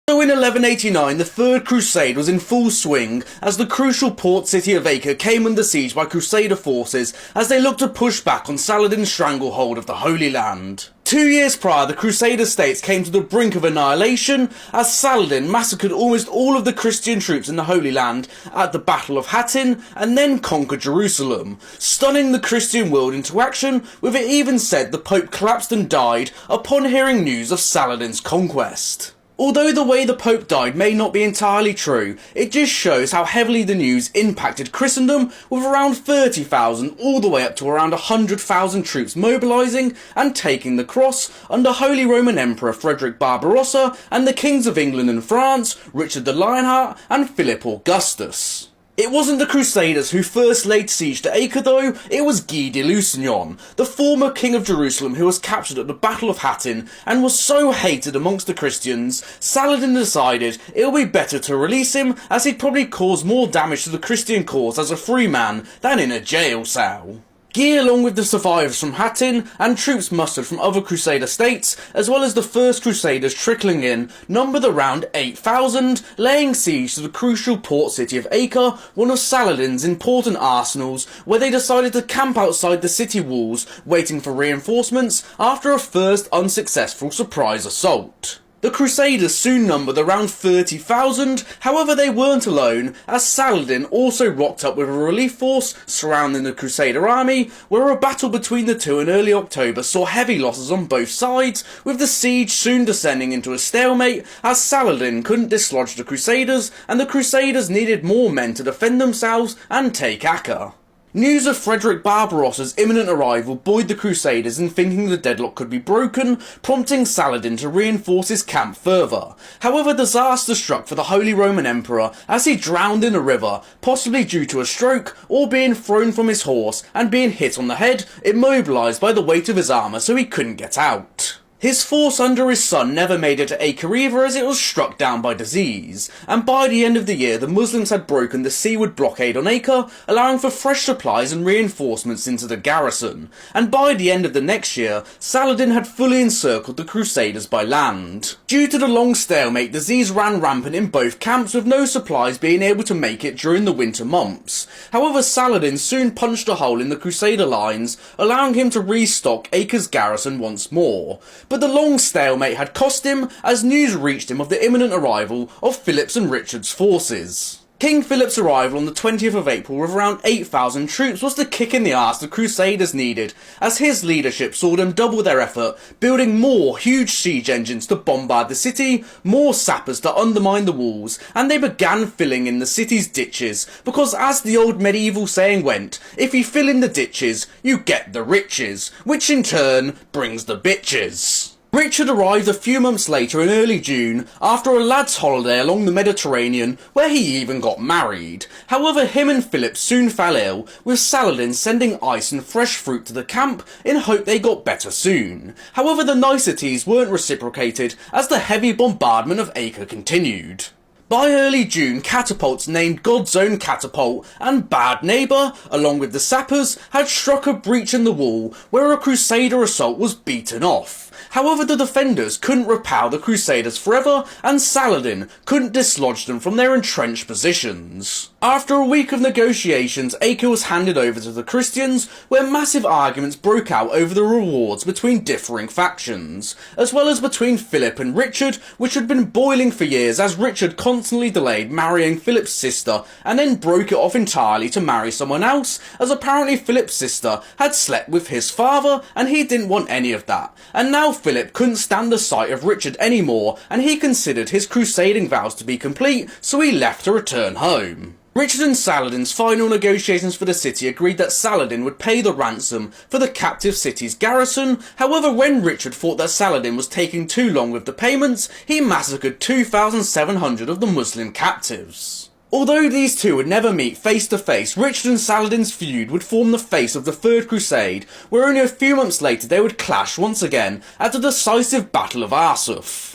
So in 1189, the Third Crusade was in full swing as the crucial port city of Acre came under siege by Crusader forces as they looked to push back on Saladin's stranglehold of the Holy Land. 2 years prior, the Crusader states came to the brink of annihilation as Saladin massacred almost all of the Christian troops in the Holy Land at the Battle of Hattin and then conquered Jerusalem, stunning the Christian world into action, with it even said the Pope collapsed and died upon hearing news of Saladin's conquest. Although the way the Pope died may not be entirely true, it just shows how heavily the news impacted Christendom, with around 30,000 all the way up to around 100,000 troops mobilising and taking the cross under Holy Roman Emperor Frederick Barbarossa and the Kings of England and France, Richard the Lionheart and Philip Augustus. It wasn't the Crusaders who first laid siege to Acre though, it was Guy de Lusignan, the former king of Jerusalem who was captured at the Battle of Hattin and was so hated amongst the Christians, Saladin decided it would be better to release him as he'd probably cause more damage to the Christian cause as a free man than in a jail cell. Guy, along with the survivors from Hattin and troops mustered from other Crusader states, as well as the first Crusaders trickling in, numbered around 8,000, laying siege to the crucial port city of Acre, one of Saladin's important arsenals, where they decided to camp outside the city walls, waiting for reinforcements after a first unsuccessful surprise assault. The Crusaders soon numbered around 30,000, however they weren't alone, as Saladin also rocked up with a relief force surrounding the Crusader army, where a battle between the two in early October saw heavy losses on both sides, with the siege soon descending into a stalemate as Saladin couldn't dislodge the Crusaders, and the Crusaders needed more men to defend themselves and take Acre. News of Frederick Barbarossa's imminent arrival buoyed the Crusaders in thinking the deadlock could be broken, prompting Saladin to reinforce his camp further. However, disaster struck for the Holy Roman Emperor as he drowned in a river, possibly due to a stroke or being thrown from his horse and being hit on the head, immobilised by the weight of his armour so he couldn't get out. His force under his son never made it to Acre either as it was struck down by disease, and by the end of the year the Muslims had broken the seaward blockade on Acre, allowing for fresh supplies and reinforcements into the garrison, and by the end of the next year, Saladin had fully encircled the Crusaders by land. Due to the long stalemate, disease ran rampant in both camps with no supplies being able to make it during the winter months. However, Saladin soon punched a hole in the Crusader lines, allowing him to restock Acre's garrison once more. But the long stalemate had cost him as news reached him of the imminent arrival of Philip's and Richard's forces. King Philip's arrival on the 20th of April with around 8,000 troops was the kick in the arse the Crusaders needed, as his leadership saw them double their effort, building more huge siege engines to bombard the city, more sappers to undermine the walls, and they began filling in the city's ditches, because as the old medieval saying went, if you fill in the ditches, you get the riches, which in turn brings the bitches. Richard arrived a few months later in early June after a lad's holiday along the Mediterranean where he even got married. However, him and Philip soon fell ill, with Saladin sending ice and fresh fruit to the camp in hope they got better soon. However, the niceties weren't reciprocated as the heavy bombardment of Acre continued. By early June, catapults named God's Own Catapult and Bad Neighbour, along with the sappers, had struck a breach in the wall where a Crusader assault was beaten off. However, the defenders couldn't repel the Crusaders forever, and Saladin couldn't dislodge them from their entrenched positions. After a week of negotiations, Acre was handed over to the Christians, where massive arguments broke out over the rewards between differing factions, as well as between Philip and Richard, which had been boiling for years as Richard constantly delayed marrying Philip's sister and then broke it off entirely to marry someone else, as apparently Philip's sister had slept with his father and he didn't want any of that, and now Philip couldn't stand the sight of Richard anymore and he considered his crusading vows to be complete, so he left to return home. Richard and Saladin's final negotiations for the city agreed that Saladin would pay the ransom for the captive city's garrison. However, when Richard thought that Saladin was taking too long with the payments, he massacred 2,700 of the Muslim captives. Although these two would never meet face to face, Richard and Saladin's feud would form the face of the Third Crusade, where only a few months later they would clash once again at the decisive Battle of Arsuf.